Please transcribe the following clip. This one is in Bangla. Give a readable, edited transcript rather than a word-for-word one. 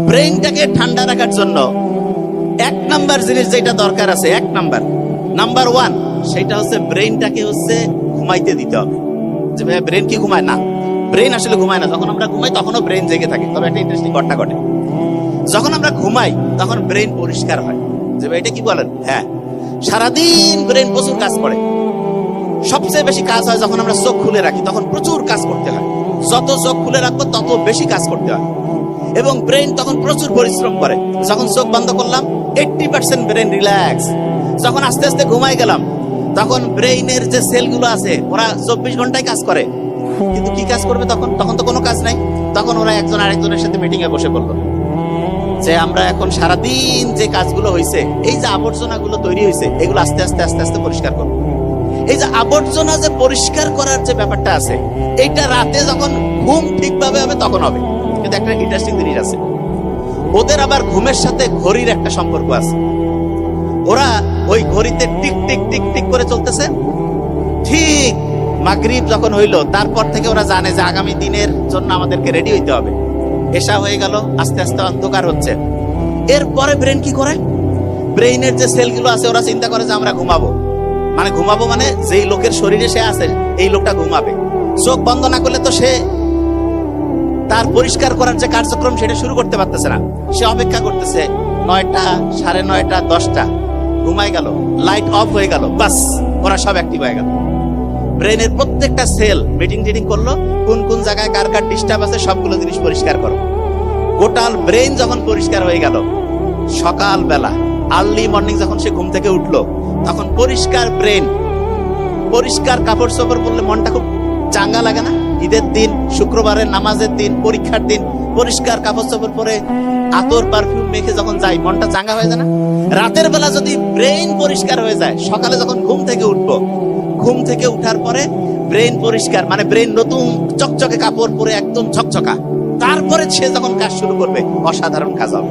ব্রেইনটাকে ঠান্ডা রাখার জন্য এক নাম্বার জিনিস যেটা দরকার আছে, নাম্বার ওয়ান, সেটা হচ্ছে ব্রেইনটাকে ঘুমাইতে দিতে হবে। যে ভাই ব্রেন কি ঘুমায় না? ব্রেন আসলে ঘুমায় না। যখন আমরা ঘুমাই তখনও ব্রেন জেগে থাকে। তবে একটা ইন্টারেস্টিং ঘটনা ঘটে, যখন আমরা ঘুমাই তখন ব্রেন পরিষ্কার হয়। যে ভাই এটা কি বলেন? হ্যাঁ, সারাদিন ব্রেন প্রচুর কাজ করে। সবচেয়ে বেশি কাজ হয় যখন আমরা চোখ খুলে রাখি, তখন প্রচুর কাজ করতে হয়। যত চোখ খুলে রাখবো তত বেশি কাজ করতে হয়, এবং ব্রেন তখন প্রচুর পরিশ্রম করে। যখন চোখ বন্ধ করলাম 80% ব্রেন রিল্যাক্স। যখন আস্তে আস্তে ঘুমাই গেলাম তখন ব্রেইনের যে সেলগুলো আছে ওরা 24 ঘন্টায় কাজ করে, কিন্তু কি কাজ করবে তখন? তখন তো কোনো কাজ নাই। তখন ওরা একজন আরেকজনের সাথে মিটিং এ বসে বললো যে আমরা এখন সারাদিন যে কাজগুলো হয়েছে, এই যে আবর্জনাগুলো তৈরি হয়েছে, এগুলো আস্তে আস্তে আস্তে আস্তে পরিষ্কার করবো। এই যে আবর্জনা যে পরিষ্কার করার যে ব্যাপারটা আছে, এইটা রাতে যখন ঘুম ঠিকভাবে হবে তখন হবে। কিন্তু একটা ইন্টারেস্টিং জিনিস আছে, ওদের আবার ঘুমের সাথে ঘড়ির একটা সম্পর্ক আছে। ওরা ওই ঘড়িতে টিক টিক টিক টিক করে চলতেছে। ঠিক মাগরিব যখন হইলো তারপর থেকে ওরা জানে যে আগামী দিনের জন্য আমাদেরকে রেডি হইতে হবে। এশা হয়ে গেল, আস্তে আস্তে অন্ধকার হচ্ছে। এরপরে ব্রেন কি করে? ব্রেইনের যে সেলগুলো আছে ওরা চিন্তা করে যে আমরা ঘুমাবো মানে যেই লোকের শরীরে সে আছে এই লোকটা ঘুমাবে। চোখ বন্ধ না করলে তো সে তার পরিষ্কার করার যে কার্যক্রম সেটা শুরু করতে পারতেছে না। সে অপেক্ষা করতেছে 9টা, 9:30, 10টা, ঘুমাই গেল, লাইট অফ হয়ে গেল, বাস ওরা সব অ্যাক্টিভ হয়ে গেল। ব্রেনের প্রত্যেকটা সেল মিটিং টিটিং করলো, কোন কোন জায়গায় কার কার ডিস্টার্ব আছে সবগুলো জিনিস পরিষ্কার করো। গোটাল ব্রেন যখন পরিষ্কার হয়ে গেল, সকাল বেলা আর্লি মর্নিং যখন সে ঘুম থেকে উঠলো তখন পরিষ্কার ব্রেন, পরিষ্কার কাপড় চোপড় পরলে মনটা খুব চাঙ্গা লাগে না? ঈদের দিন, শুক্রবারের নামাজের দিন, পরীক্ষার দিন পরিষ্কার কাপড় চোপড় পরে আতর পারফিউম মেখে যখন যাই মনটা চাঙ্গা হয়ে যায় না? রাতের বেলা যদি ব্রেন পরিষ্কার হয়ে যায়, সকালে যখন ঘুম থেকে উঠবো, ঘুম থেকে উঠার পরে ব্রেন পরিষ্কার মানে ব্রেন নতুন চকচকে কাপড় পরে একদম ঝকঝকা, তারপরে সে যখন কাজ শুরু করবে অসাধারণ কাজ হবে।